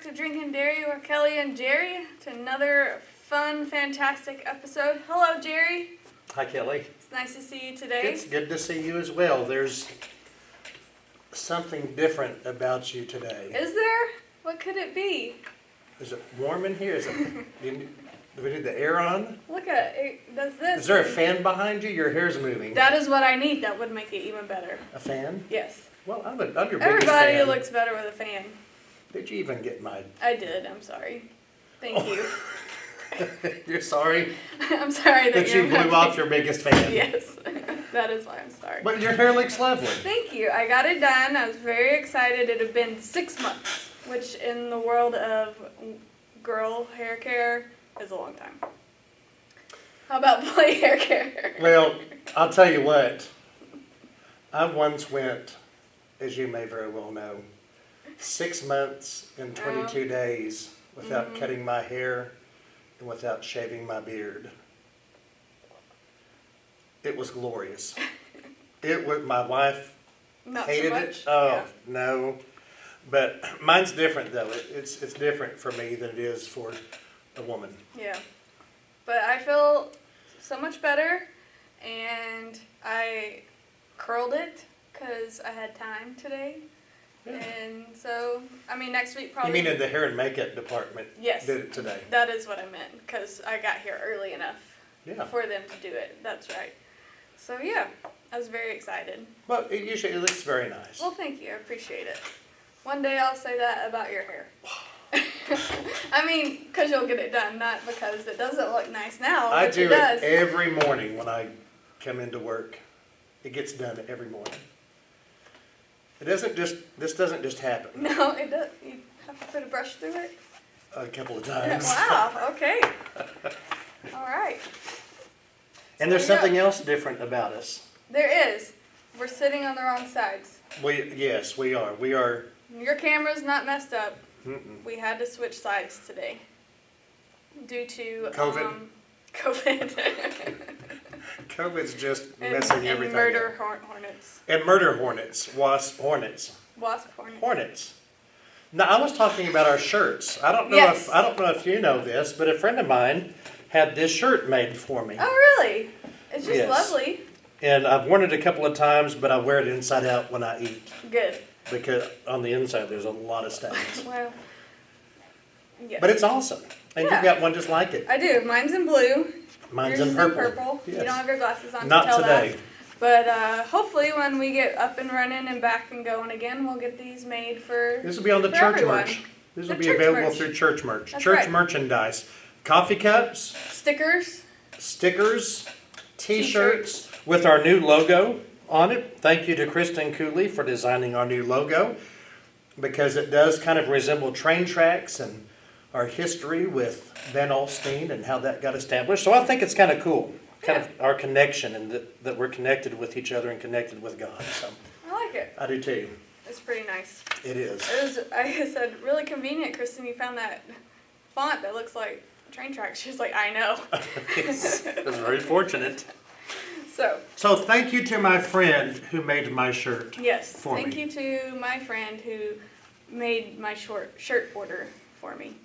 back to Drinking Dairy with Kelly and Jerry, to another fun, fantastic episode. Hello, Jerry. Hi, Kelly. It's nice to see you today. It's good to see you as well. There's something different about you today. Is there? What could it be? Is it warm in here? Do we need the air on? Look at it. It does this. Is there a fan behind you? Your hair's moving. That is what I need. That would make it even better. A fan? Yes. Well, I'm your biggest fan. Everybody looks better with a fan. Did you even get mine? I did. I'm sorry. Thank you. You're sorry? I'm sorry that you blew off your biggest fan. Yes. That is why I'm sorry. But your hair looks lovely. Thank you. I got it done. I was very excited. It had been 6 months, which in the world of girl hair care is a long time. How about boy hair care? Well, I'll tell you what. I once went, as you may very well know, 6 months and 22 days without cutting my hair and without shaving my beard. It was glorious. It was, my wife Not hated so much. it. Oh, Yeah. no. But mine's different, though. It's different for me than it is for a woman. Yeah. But I feel so much better, and I curled it because I had time today. Yeah. And so, I mean, next week You probably... mean in the hair and makeup department? Yes. Did it today? That is what I meant, because I got here early enough Yeah. for them to do it. That's right. So, yeah, I was very excited. Well, it looks very nice. Well, thank you. I appreciate it. One day I'll say that about your hair. I mean, because you'll get it done, not because it doesn't look nice now. I which do it does. it every morning when I come into work. It gets done every morning. This doesn't just happen. No, it does. You have to put a brush through it. A couple of times. Wow. Okay. All right. And there's something else different about us. There is. We're sitting on the wrong sides. Yes, we are. We are. Your camera's not messed up. Mm-mm. We had to switch sides today due to COVID. COVID. COVID's just and messing everything murder up. hornets. And murder hornets. Wasp hornets. Wasp hornets. Hornets. Now, I was talking about our shirts. I don't know if you know this, but a friend of mine had this shirt made for me. Oh, really? It's just lovely. And I've worn it a couple of times, but I wear it inside out when I eat. Good. Because on the inside there's a lot of stains. Well, yes. But it's awesome. And you've got one just like it. I do. Mine's in blue. Mine's Yours in is purple. Yes. Yes. You don't have your glasses on Not to tell today. that. But hopefully when we get up and running and back and going again, we'll get these made for This will be on the for church everyone. merch. This will The be church available merch. through church merch. That's Church right. merchandise. Coffee cups, Stickers. stickers, t-shirts with our new logo on it. Thank you to Kristen Cooley for designing our new logo, because it does kind of resemble train tracks and our history with Van Alstyne and how that got established. So I think it's kind of cool, of our connection, and that we're connected with each other and connected with God. So I like it. I do too. It's pretty nice. It is. It was, I said, really convenient, Kristen. You found that font that looks like train tracks. She was like, I know. It was very fortunate. So thank you to my friend who made my shirt. yes, For thank me. you to my friend who made my shirt order for me.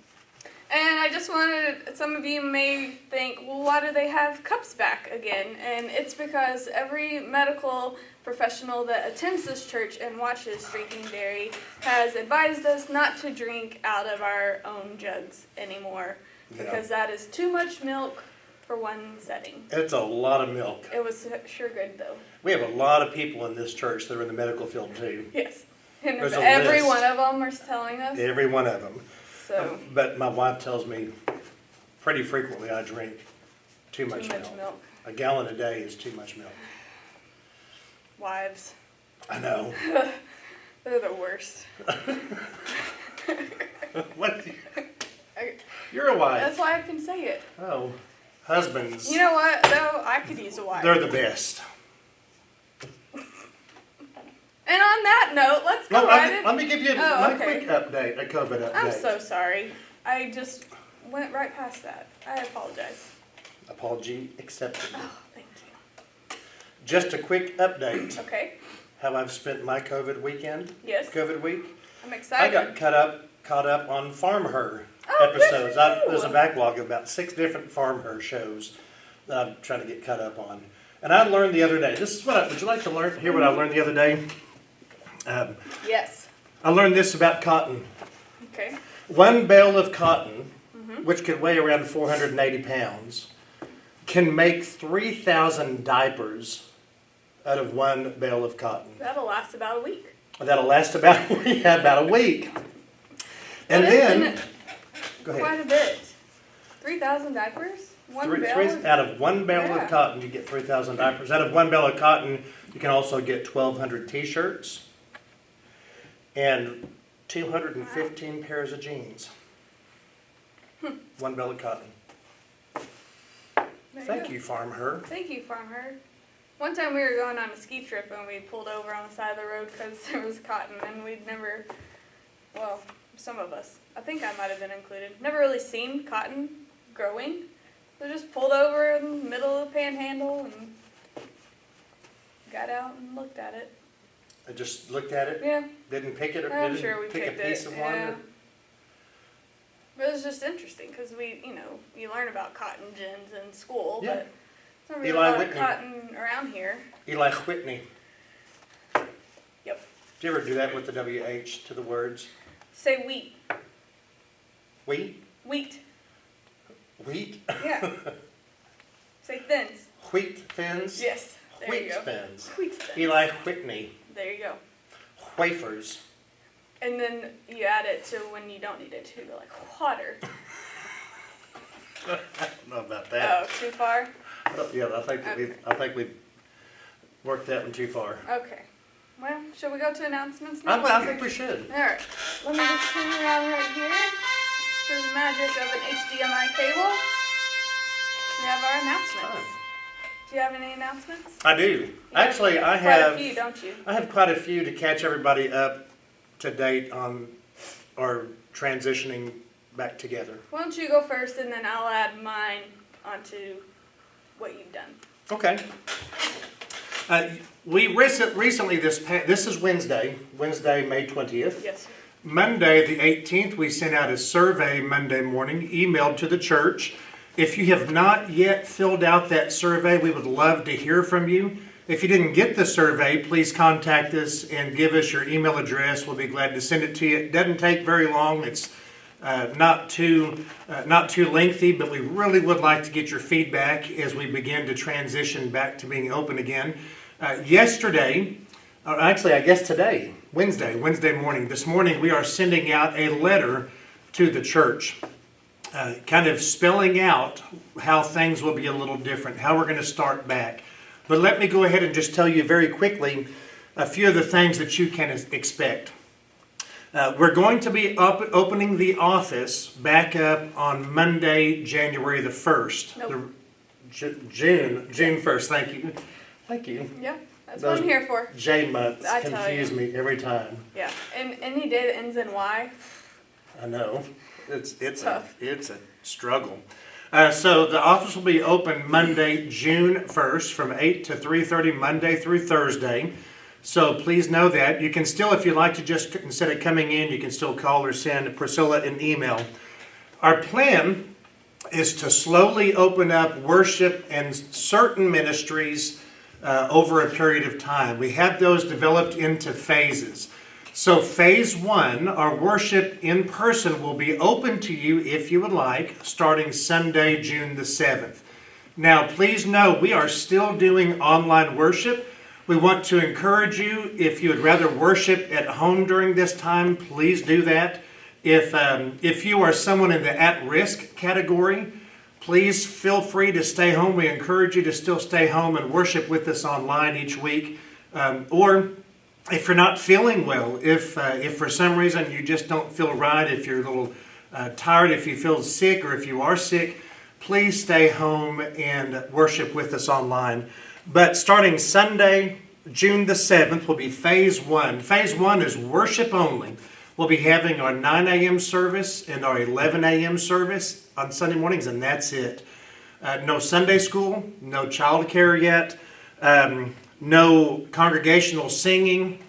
And I just wanted, some of you may think, well, why do they have cups back again? And it's because every medical professional that attends this church and watches Drinking Dairy has advised us not to drink out of our own jugs anymore, because that is too much milk for one setting. It's a lot of milk. It was sure good, though. We have a lot of people in this church that are in the medical field too. Yes. And There's a every list. one of them are telling us. Every one of them. So But my wife tells me pretty frequently I drink too much milk. A gallon a day is too much milk. Wives. I know. They're the worst. What? You're a wife. That's why I can say it. Oh, husbands. You know what, though? I could use a wife. They're the best. And on that note, let's go right in. Let me give you a quick update, a COVID update. I'm so sorry. I just went right past that. I apologize. Apology accepted. Oh, thank you. Just a quick update. Okay. How I've spent my COVID weekend. Yes. COVID week. I'm I excited. got caught up on Farm Her Oh, good episodes. for you. There's a backlog of about 6 different Farm Her shows that I'm trying to get caught up on. And I learned the other day. This is would you like to hear what I learned the other day? Yes. I learned this about cotton. Okay. One bale of cotton, which could weigh around 480 pounds, can make 3,000 diapers out of one bale of cotton. That'll last about a week. That'll last about a week. And then, go ahead. Quite a bit. 3,000 diapers? One bale? Out of one bale Yeah. of cotton, you get 3,000 diapers. Out of one bale of cotton, you can also get 1,200 t-shirts and 215 pairs of jeans. One bale of cotton. Thank you, Farm Her. Thank you, Farm Her. One time we were going on a ski trip and we pulled over on the side of the road because there was cotton and we'd never, well, some of us, I think I might have been included, never really seen cotton growing. So just pulled over in the middle of the panhandle and got out and looked at it. I just looked at it, Yeah, didn't pick it, or I'm didn't sure we pick picked a piece it. of one. Yeah. Or, But it was just interesting because you learn about cotton gins in school, Yeah. but it's not really Eli a lot of Whitney. cotton around here. Eli Whitney. Yep. Do you ever do that with the WH to the words? Say wheat. Wheat? Wheat. Wheat? Yeah. Say thins. Wheat thins? Yes. There you Wheat go. thins. Wheat thins. Eli Whitney. There you go. Wafers. And then you add it to when you don't need it too, like water. I don't know about that. Oh, too far? Yeah, I think we've worked that one too far. Okay. Well, shall we go to announcements now? I think we should. Alright. Let me just turn around right here for the magic of an HDMI cable. We have our announcements. Oh. Do you have any announcements? I do. You Actually, have I quite have. a few, don't you? I have quite a few to catch everybody up to date on our transitioning back together. Why don't you go first and then I'll add mine onto what you've done. Okay. We recently this is Wednesday, May 20th. Yes, sir. Monday the 18th, we sent out a survey Monday morning, emailed to the church. If you have not yet filled out that survey, we would love to hear from you. If you didn't get the survey, please contact us and give us your email address. We'll be glad to send it to you. It doesn't take very long. It's not too lengthy, but we really would like to get your feedback as we begin to transition back to being open again. Yesterday, or actually I guess today, Wednesday morning, this morning we are sending out a letter to the church. Kind of spelling out how things will be a little different, how we're going to start back. But let me go ahead and just tell you very quickly a few of the things that you can expect. We're going to be opening the office back up on Monday, January the 1st. Nope. June 1st, thank you. Thank you. Yeah, that's what I'm here for. J months I tell confuse you. me every time. Yeah, and any day that ends in Y. I know. It's Tough. a struggle. So the office will be open Monday, June 1st from 8 to 3:30 Monday through Thursday. So please know that. You can still, if you'd like to just, instead of coming in, you can still call or send Priscilla an email. Our plan is to slowly open up worship and certain ministries over a period of time. We have those developed into phases. So phase 1, our worship in person, will be open to you if you would like, starting Sunday, June the 7th. Now, please know we are still doing online worship. We want to encourage you, if you would rather worship at home during this time, please do that. If you are someone in the at-risk category, please feel free to stay home. We encourage you to still stay home and worship with us online each week. Or if you're not feeling well, if for some reason you just don't feel right, if you're a little tired, if you feel sick, or if you are sick, please stay home and worship with us online. But starting Sunday, June the 7th, will be phase 1. Phase 1 is worship only. We'll be having our 9 a.m. service and our 11 a.m. service on Sunday mornings, and that's it. No Sunday school, no child care yet, no congregational singing.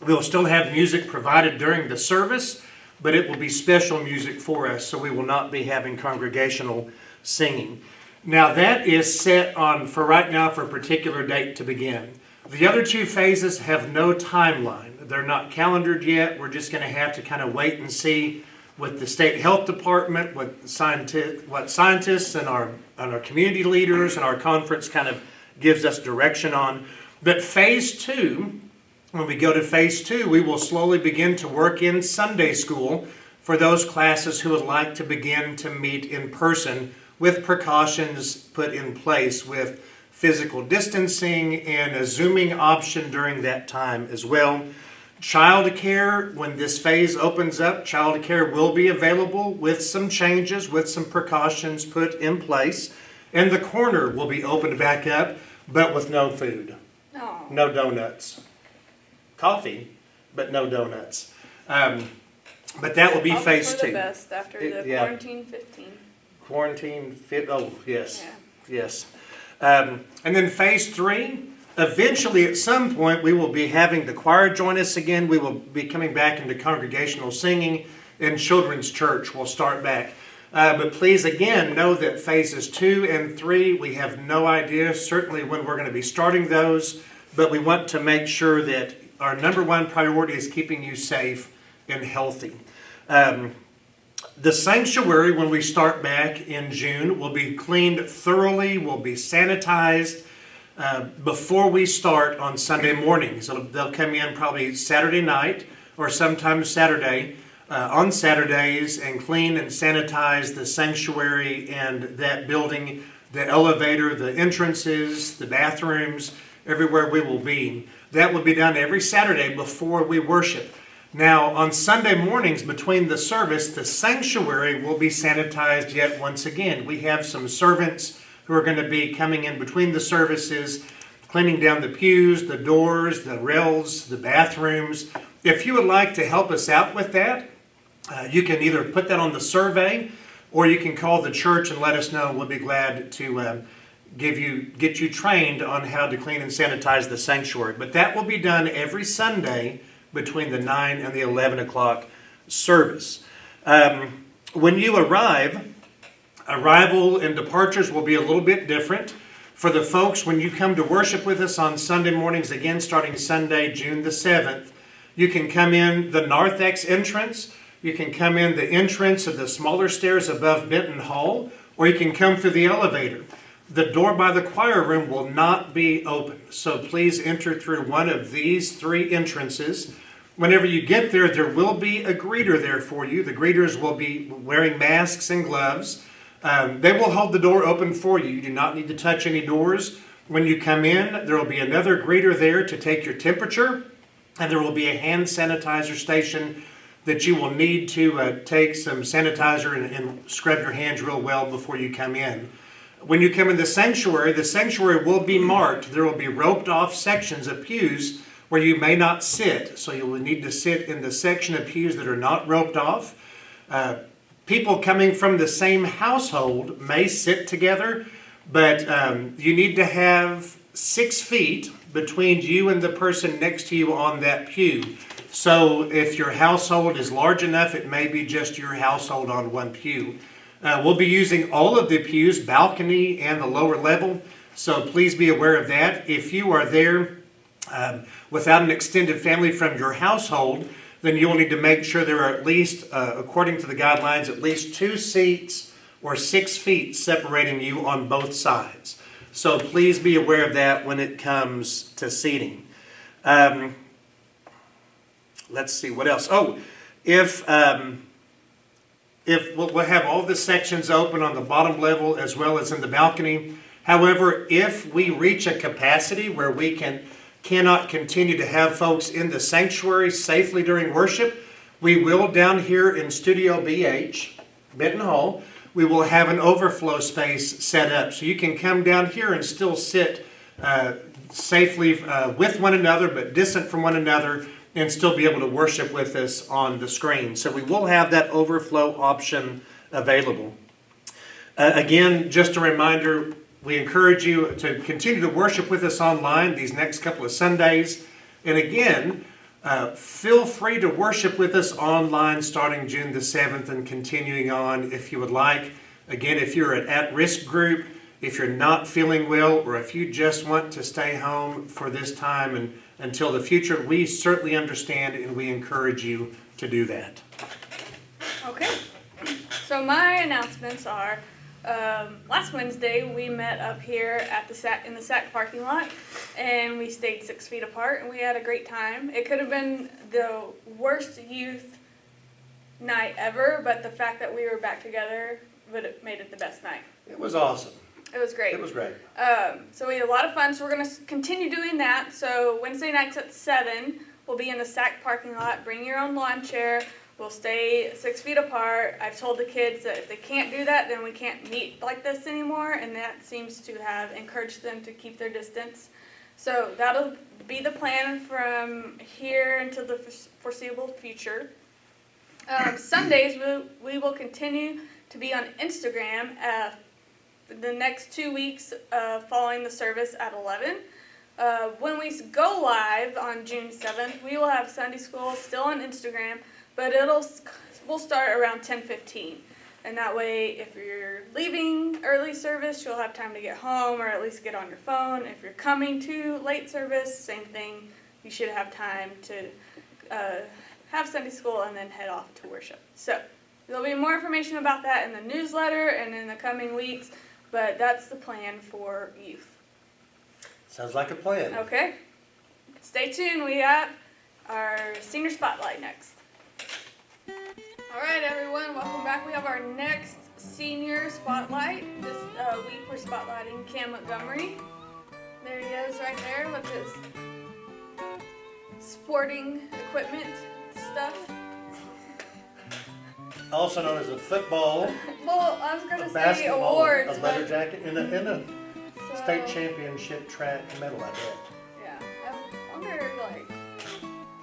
We will still have music provided during the service, but it will be special music for us, so we will not be having congregational singing. Now that is set on, for right now, for a particular date to begin. The other two phases have no timeline. They're not calendared yet. We're just going to have to kind of wait and see with the state health department, what scientists and our community leaders and our conference kind of gives us direction on. But phase 2, when we go to phase 2, we will slowly begin to work in Sunday school for those classes who would like to begin to meet in person with precautions put in place with physical distancing and a Zooming option during that time as well. Child care, when this phase opens up, child care will be available with some changes, with some precautions put in place. And the corner will be opened back up, but with no food. No. No donuts. Coffee, but no donuts. But that will be phase 2. For the best after the quarantine 15. Quarantine fit. Oh, yes. Yeah. Yes. And then phase 3, eventually at some point we will be having the choir join us again. We will be coming back into congregational singing, and children's church will start back. But please again know that phases 2 and 3, we have no idea certainly when we're going to be starting those, but we want to make sure that our number one priority is keeping you safe and healthy. The sanctuary, when we start back in June, will be cleaned thoroughly, will be sanitized before we start on Sunday mornings. So they'll come in probably Saturday night or sometimes Saturday, on Saturdays, and clean and sanitize the sanctuary and that building, the elevator, the entrances, the bathrooms, everywhere we will be. That will be done every Saturday before we worship. Now, on Sunday mornings between the service, the sanctuary will be sanitized yet once again. We have some servants who are going to be coming in between the services, cleaning down the pews, the doors, the rails, the bathrooms. If you would like to help us out with that, you can either put that on the survey, or you can call the church and let us know. We'll be glad to get you trained on how to clean and sanitize the sanctuary. But that will be done every Sunday between the 9 and the 11 o'clock service. When you arrive, arrival and departures will be a little bit different. For the folks, when you come to worship with us on Sunday mornings, again starting Sunday, June the 7th, you can come in the narthex entrance, you can come in the entrance of the smaller stairs above Benton Hall, or you can come through the elevator. The door by the choir room will not be open, so please enter through one of these 3 entrances. Whenever you get there, there will be a greeter there for you. The greeters will be wearing masks and gloves. They will hold the door open for you. You do not need to touch any doors. When you come in, there will be another greeter there to take your temperature, and there will be a hand sanitizer station that you will need to take some sanitizer and scrub your hands real well before you come in. When you come in the sanctuary will be marked. There will be roped off sections of pews where you may not sit. So you will need to sit in the section of pews that are not roped off. People coming from the same household may sit together, but you need to have 6 feet between you and the person next to you on that pew. So if your household is large enough, it may be just your household on one pew. We'll be using all of the pews, balcony and the lower level, so please be aware of that. If you are there without an extended family from your household, then you'll need to make sure there are at least, according to the guidelines, at least 2 seats or 6 feet separating you on both sides. So please be aware of that when it comes to seating. Let's see, what else? Oh, if we'll have all the sections open on the bottom level as well as in the balcony. However, if we reach a capacity where we cannot continue to have folks in the sanctuary safely during worship, we will down here in Studio BH, Benton Hall, we will have an overflow space set up. So you can come down here and still sit safely with one another, but distant from one another, and still be able to worship with us on the screen. So we will have that overflow option available. Again, just a reminder, we encourage you to continue to worship with us online these next couple of Sundays. And again, Feel free to worship with us online starting June the 7th and continuing on if you would like. Again, if you're an at-risk group, if you're not feeling well, or if you just want to stay home for this time and until the future, we certainly understand and we encourage you to do that. Okay. So my announcements are, last Wednesday we met up here at the in the SAC parking lot, and we stayed 6 feet apart, and we had a great time. It could have been the worst youth night ever, but the fact that we were back together would have made it the best night. It was awesome. It was great. It was great. So we had a lot of fun, so we're going to continue doing that. So Wednesday nights at 7, we'll be in the SAC parking lot. Bring your own lawn chair. We'll stay 6 feet apart. I've told the kids that if they can't do that, then we can't meet like this anymore, and that seems to have encouraged them to keep their distance. So that'll be the plan from here until the foreseeable future. Sundays, we will continue to be on Instagram the next 2 weeks following the service at 11. When we go live on June 7th, we will have Sunday school still on Instagram, but we'll start around 10:15. And that way, if you're leaving early service, you'll have time to get home or at least get on your phone. If you're coming to late service, same thing. You should have time to have Sunday school and then head off to worship. So there'll be more information about that in the newsletter and in the coming weeks, but that's the plan for youth. Sounds like a plan. Okay. Stay tuned. We have our senior spotlight next. All right, everyone, welcome back. We have our next senior spotlight. This week we're spotlighting Cam Montgomery. There he is right there with his sporting equipment stuff. Also known as a football, Well, I was going to say basketball, awards. a leather but- jacket, and a so, state championship track medal, I bet. Yeah, I wonder, like,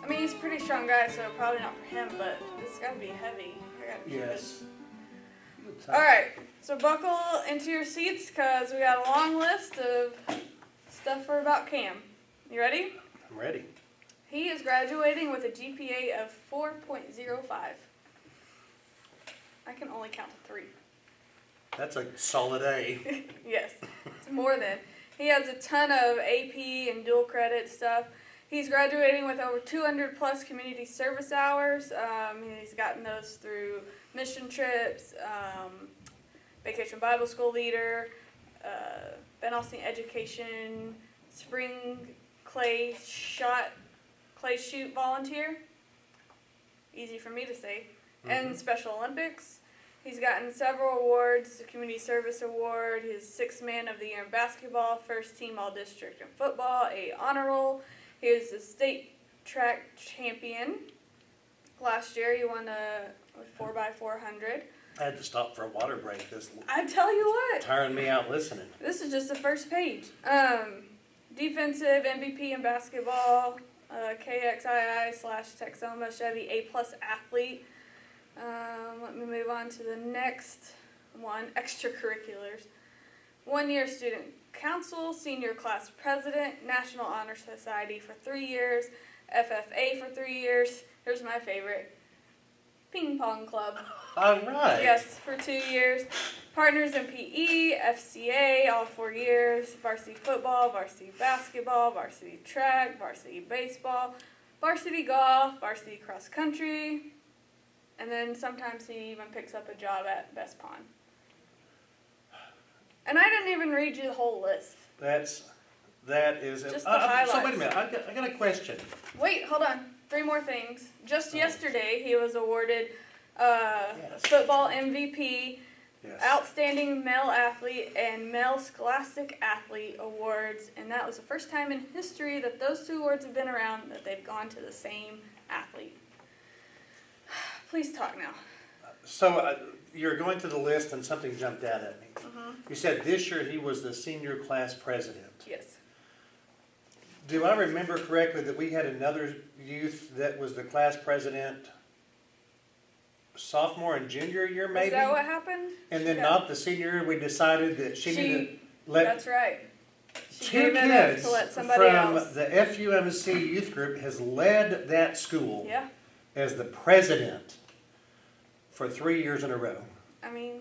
I mean, he's a pretty strong guy, so probably not for him, but it's got to be heavy. I gotta keep Yes. it. All right, so buckle into your seats because we got a long list of stuff for about Cam. You ready? I'm ready. He is graduating with a GPA of 4.05. I can only count to 3. That's a solid A. Yes, it's more than. He has a ton of AP and dual credit stuff. He's graduating with over 200 plus community service hours. He's gotten those through mission trips, Vacation Bible School leader, Ben Austin Education, spring clay shoot volunteer. Easy for me to say. And Special Olympics. He's gotten several awards, the Community Service Award, his 6th Man of the Year in basketball, 1st Team All-District in football, a honor roll. He was the state track champion. Last year he won a 4x400. I had to stop for a water break. This I tell you what, tiring me out listening. this is just the first page. Defensive MVP in basketball, KXII/Texoma Chevy A+ athlete. Let me move on to the next one, extracurriculars. 1-year student council, senior class president, National Honor Society for 3 years, FFA for 3 years. Here's my favorite, ping pong club. All right. Yes, for 2 years. Partners in PE, FCA, all 4 years. Varsity football, varsity basketball, varsity track, varsity baseball, varsity golf, varsity cross country. And then sometimes he even picks up a job at Best Pond. And I didn't even read you the whole list. That is Just the highlights. So wait a minute. I got a question. Wait, hold on. 3 more things. Just yesterday, he was awarded Yes. football MVP, Yes. Outstanding Male Athlete, and Male Scholastic Athlete awards. And that was the first time in history that those 2 awards have been around that they've gone to the same athlete. Please talk now. So you're going through the list and something jumped out at me. You said this year he was the senior class president. Yes. Do I remember correctly that we had another youth that was the class president sophomore and junior year maybe? Is that what happened? And then Yeah. not the senior year, we decided that she needed to let... That's right. She Two gave it up kids to let somebody from else. the FUMC youth group has led that school Yeah, as the president for 3 years in a row. I mean,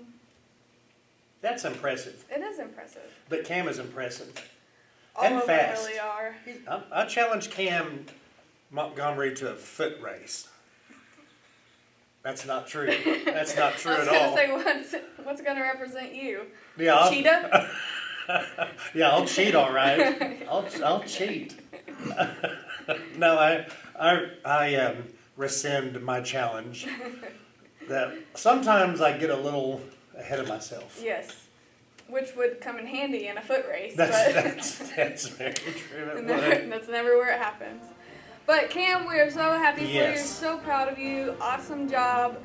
That's impressive. it is impressive. But Cam is impressive. All And of them fast. really are. I challenge Cam Montgomery to a foot race. That's not true. That's not true I was at all. gonna say, what's gonna represent you? Yeah, A cheetah? Yeah, I'll cheat, all right. I'll cheat. No, I rescind my challenge. That sometimes I get a little ahead of myself. Yes. Which would come in handy in a foot race. That's very true. It would. That's never where it happens. But Cam, we are so happy for you. Yes. So proud of you. Awesome job.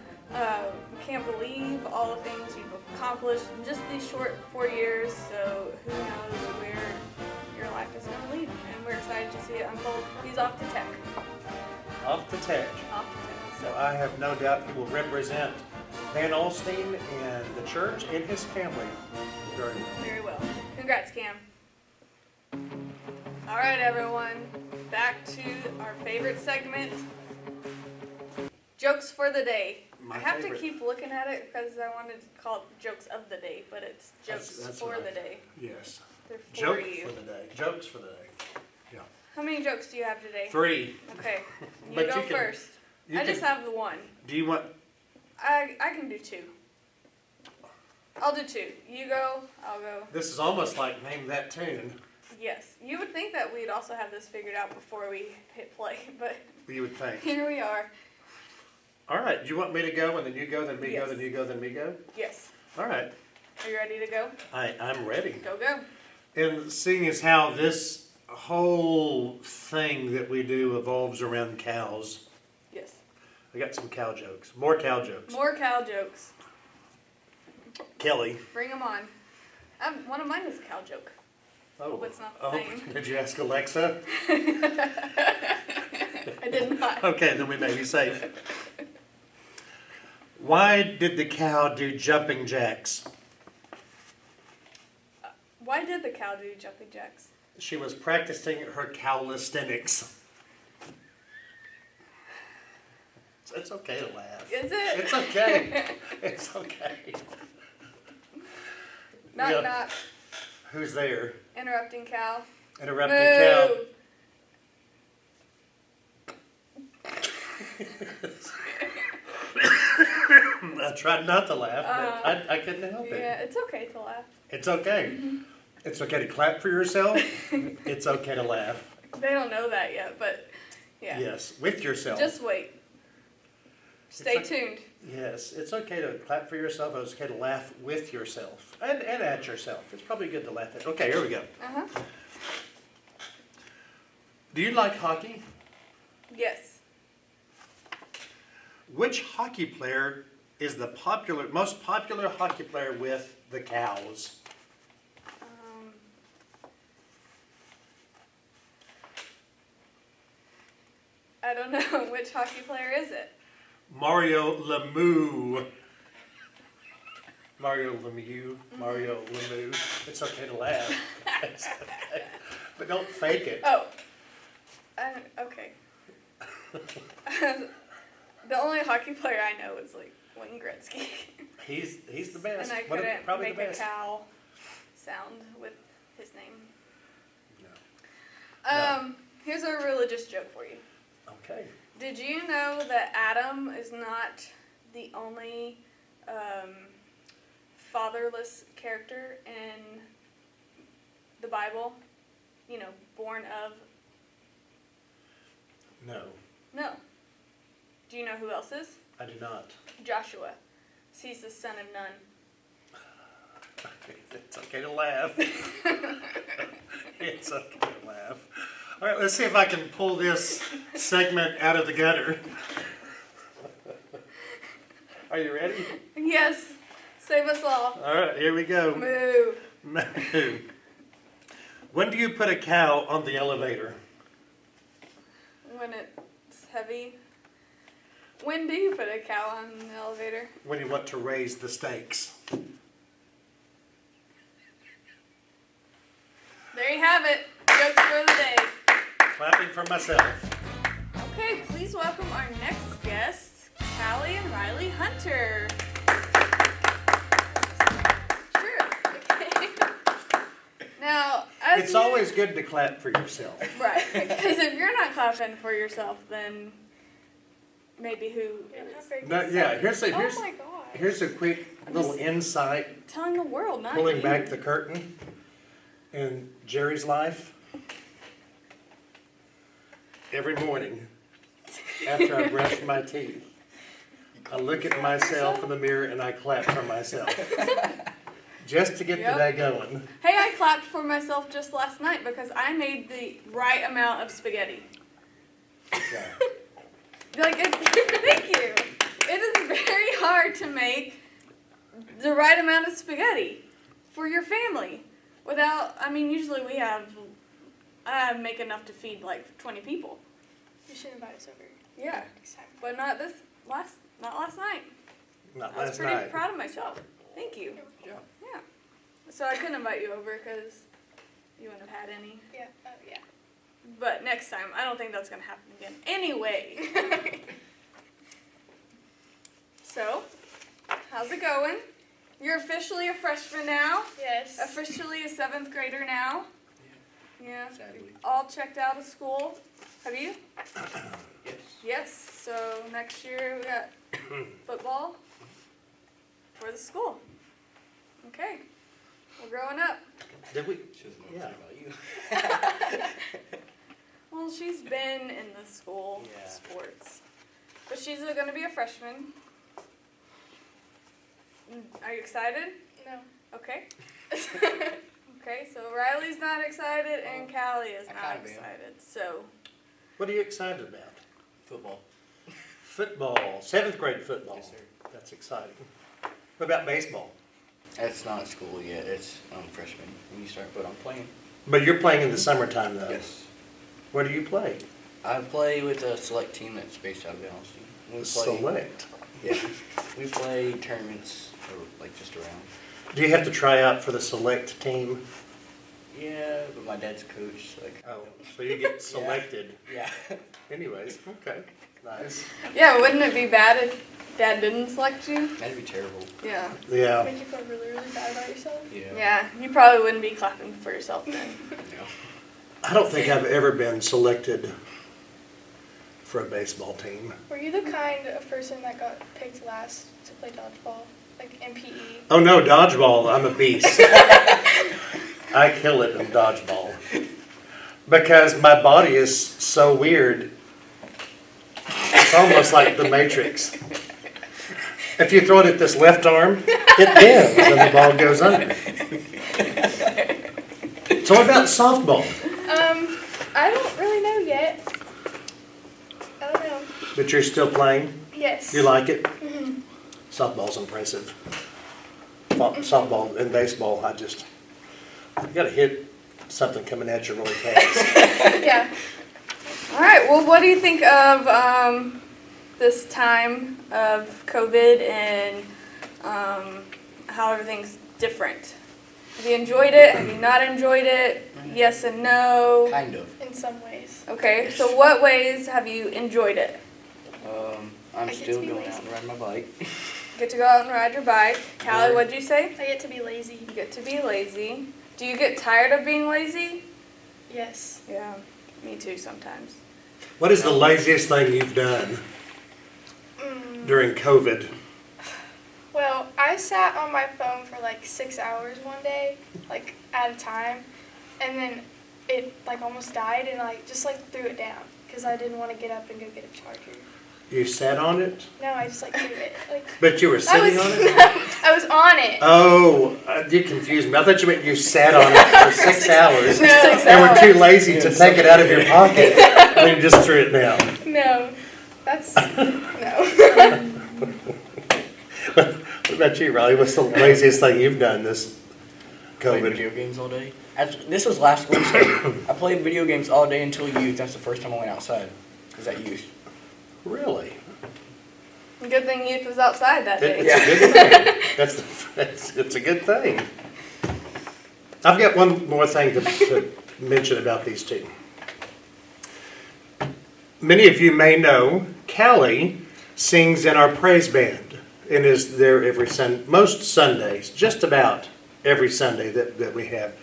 Can't believe all the things you've accomplished in just these short 4 years. So who knows where your life is going to lead. And we're excited to see it unfold. He's off to tech. Off the tech. Off to tech. So I have no doubt he will represent Van Alstyne and the church and his family very well. Very well. Congrats, Cam. All right, everyone. Back to our favorite segment, Jokes for the Day. My I have favorite. to keep looking at it because I wanted to call it Jokes of the Day, but it's Jokes That's for what the Day. Yes. They're for Joke you. for the day. Jokes for the day. Yeah. How many jokes do you have today? 3. Okay, you But go you can- first. You I just can- have the one. Do you want? I can do 2. I'll do 2. You go, I'll go. This is almost like name that tune. Yes, you would think that we'd also have this figured out before we hit play, but You would think. here we are. All right. Do you want me to go and then you go, then me Yes. go, then you go, then me go? Yes. All right. Are you ready to go? I'm ready. Go, go. And seeing as how this whole thing that we do evolves around cows, Yes. I got some cow jokes. More cow jokes. More cow jokes. Kelly. Bring them on. One of mine is a cow joke. Hope it's not the same. Did you ask Alexa? I did not. Okay, then we may be safe. Why did the cow do jumping jacks? Why did the cow do jumping jacks? She was practicing her calisthenics. It's okay to laugh. Is it? It's okay. It's okay. Knock, Yeah. knock. Who's there? Interrupting cow. Interrupting cow. Moo. I tried not to laugh, but I couldn't help it. Yeah, it's okay to laugh. It's okay. It's okay to clap for yourself. It's okay to laugh. They don't know that yet, but yeah. Yes, with yourself. Just wait. Stay It's tuned. Yes, it's okay to clap for yourself. It's okay to laugh with yourself and at yourself. It's probably good to laugh at. Okay, here we go. Uh-huh. Do you like hockey? Yes. Which hockey player is the most popular hockey player with the Cows? I don't know. Which hockey player is it? Mario Lemieux. Mario Lemieux. Mario Lemieux. It's okay to laugh. It's okay. But don't fake it. Oh. Okay. The only hockey player I know is like Wayne Gretzky. He's the best. And I One of- couldn't probably make the a best. cow sound with his name. No. Here's a religious joke for you. Okay. Did you know that Adam is not the only fatherless character in the Bible? You know, born of? No, No. Do you know who else is? I do not. Joshua. He's the son of Nun. It's okay to laugh. It's okay to laugh. All right, let's see if I can pull this segment out of the gutter. Are you ready? Yes. Save us all. All right, here we go. Moo. Moo. When do you put a cow on the elevator? When it's heavy. When do you put a cow on the elevator? When you want to raise the stakes. There you have it. Jokes for the day. Clapping for myself. Okay, please welcome our next guest, Callie and Riley Hunter. Sure. Okay. Now, as It's always good to clap for yourself. right, because if you're not clapping for yourself, then maybe who is? No, yeah, here's Oh my gosh. here's a quick little insight, Telling the world, not pulling you. back the curtain in Jerry's life. Every morning, after I brush my teeth, I look at myself in the mirror and I clap for myself. Just to get the day going. Hey, I clapped for myself just last night because I made the right amount of spaghetti. Yeah. Like, thank you. It is very hard to make the right amount of spaghetti for your family without, I mean, usually I make enough to feed like 20 people. You should invite us over. Yeah, Next time. but not last night. Not I was last pretty night. proud of myself. Thank you. Yeah. Yeah. So I couldn't invite you over because you wouldn't have had any. Yeah. Oh yeah. But next time, I don't think that's going to happen again. Anyway. So, how's it going? You're officially a freshman now. Yes. Officially a 7th grader now. Yeah. Sadly. All checked out of school. Have you? Yes. Yes. So next year we got football for the school. Okay. We're growing up. Did we? She doesn't know Yeah. anything about you. Well, she's been in the school Yeah. sports. But she's going to be a freshman. Are you excited? No. Okay. Okay, so Riley's not excited and Callie is I not kind of am. excited. So, What are you excited about? Football. Football, 7th grade football. Yes, sir. That's exciting. What about baseball? It's not school yet. It's freshman when you start, but I'm playing. But you're playing in the summertime though. Yes. Where do you play? I play with a select team that's based out of Balancing. We play. Select. Yeah. We play tournaments or like just around. Do you have to try out for the select team? Yeah, but my dad's a coach. So Oh, so you get selected. Yeah. Anyways, okay, nice. yeah, wouldn't it be bad if Dad didn't select you? That'd be terrible. Yeah. Yeah. Make you feel really, really bad about yourself. Yeah. Yeah, you probably wouldn't be clapping for yourself then. Yeah. I don't think I've ever been selected for a baseball team. Were you the kind of person that got picked last to play dodgeball, like in PE? Oh no, dodgeball, I'm a beast. I kill it in dodgeball. Because my body is so weird. It's almost like the Matrix. If you throw it at this left arm, it bends and the ball goes under. So what about softball? I don't really know yet. I don't know. But you're still playing? Yes. You like it? Mhm. Softball's impressive. Softball and baseball, you gotta hit something coming at you really fast. Yeah. All right, well, what do you think of this time of COVID and how everything's different? Have you enjoyed it? Have you not enjoyed it? Yes and no? Kind of. In some ways. Okay, so what ways have you enjoyed it? I'm I get still to be going lazy. out and riding my bike. Get to go out and ride your bike. Callie, what'd you say? I get to be lazy. You get to be lazy. Do you get tired of being lazy? Yes. Yeah, me too sometimes. What is the laziest thing you've done during COVID? Well, I sat on my phone for like 6 hours one day, like at a time, and then it like almost died, and I just like threw it down because I didn't want to get up and go get a charger. You sat on it? No, I just like threw it. Like But you were sitting on it? I was on it. Oh, you confused me. I thought you meant you sat on it for 6 hours No. and were too lazy to take it out of your pocket and then just threw it down. No, that's no. What about you, Riley? What's the laziest thing you've done this Played COVID? video games all day. This was last Wednesday. I played video games all day until youth. That's the first time I went outside. Was at youth. Really? Good thing youth was outside that day. It's a good thing. It's a good thing. I've got one more thing to mention about these two. Many of you may know Callie sings in our praise band and is there every most Sundays, just about every Sunday that we have.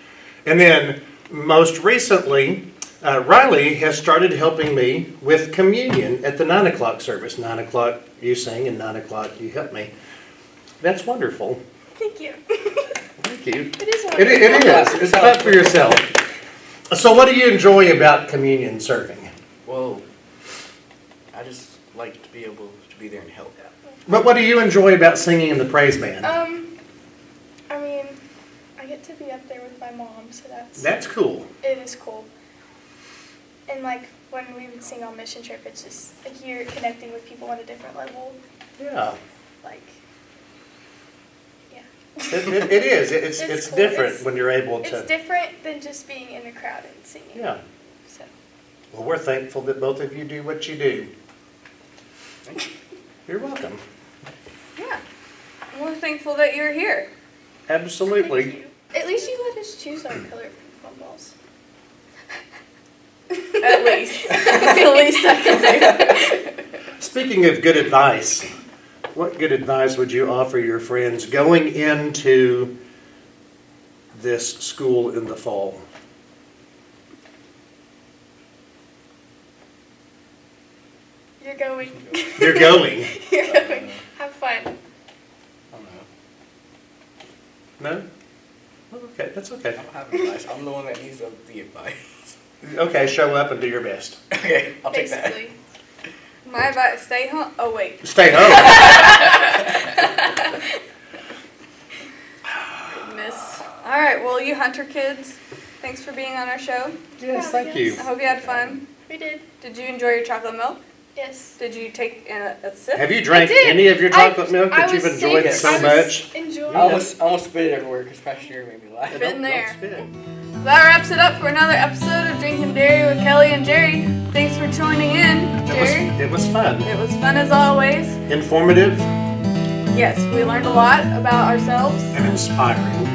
And then most recently, Riley has started helping me with communion at the 9 o'clock service. 9 o'clock you sing and 9 o'clock you help me. That's wonderful. Thank you. Thank you. It is wonderful. It is. It's not for yourself. So what do you enjoy about communion serving? Well, I just like to be able to be there and help. But what do you enjoy about singing in the praise band? I mean, I get to be up there with my mom, so That's cool. it is cool. And like when we would sing on mission trip, it's just like you're connecting with people on a different level. Yeah. Like, yeah. It is. It's cool. different when you're able It's to. different than just being in the crowd and singing. Yeah. So Well, we're thankful that both of you do what you do. You're welcome. Yeah. We're thankful that you're here. Absolutely. thank you. At least you let us choose our color for foam balls. At least. That's the least I can do. Speaking of good advice, what good advice would you offer your friends going into this school in the fall? You're going. You're going. You're going. Have fun. I don't know. No? Oh, okay, that's okay. I don't have advice. I'm the one that needs the advice. Okay, show up and do your best. Okay, I'll take that. Basically. My advice, stay home. Oh, wait. Stay home. Miss. All right, well, you Hunter kids, thanks for being on our show. Yes, thank you. I hope you had fun. We did. Did you enjoy your chocolate milk? Yes. Did you take a sip? Have you drank I did. any of your chocolate milk I that you've was enjoyed saving- so I was much? enjoying I it. almost spit it everywhere because Pastor made me laugh. Been there. Don't spit. That wraps it up for another episode of Drinking Dairy with Kelly and Jerry. Thanks for tuning in, Jerry. It was fun. It was fun as always. Informative Yes, we learned a lot about ourselves, and inspiring.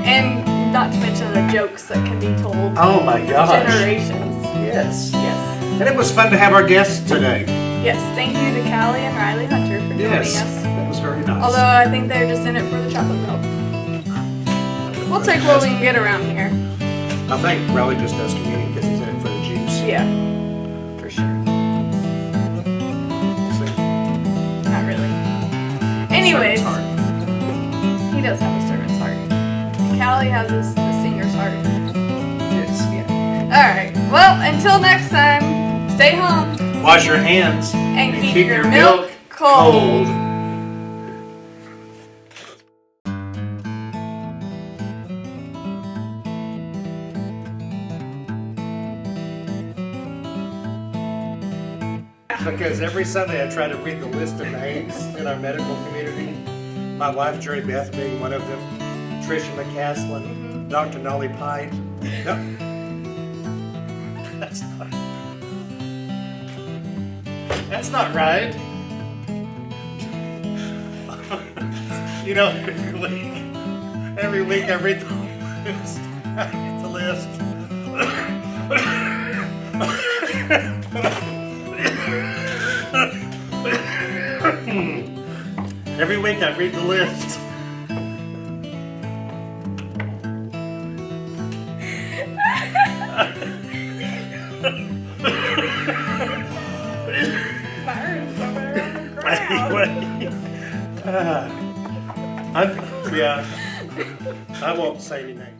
and not to mention the jokes that can be told Oh my gosh. generations. Yes. Yes. And it was fun to have our guests today. Yes, thank you to Callie and Riley Hunter for joining Yes. us. That was very nice. Although I think they're just in it for the chocolate milk. We'll take what we can get around here. I think Riley just does communion because he's in it for the juice. Yeah, for sure. See? Not really. Anyways, Servant's heart. he does have a servant's heart. Callie has the singer's heart. Yes. Yeah. Alright, well, until next time, stay home Wash your hands and keep your milk cold. Because every Sunday I try to read the list of names in our medical community. My wife, Jerry Beth, being one of them. Tricia McCaslin, Dr. Nolly Pite. No. That's not right. You know, every week I read the list. I read the list. Every week I read the list. Anyway, I won't say anything.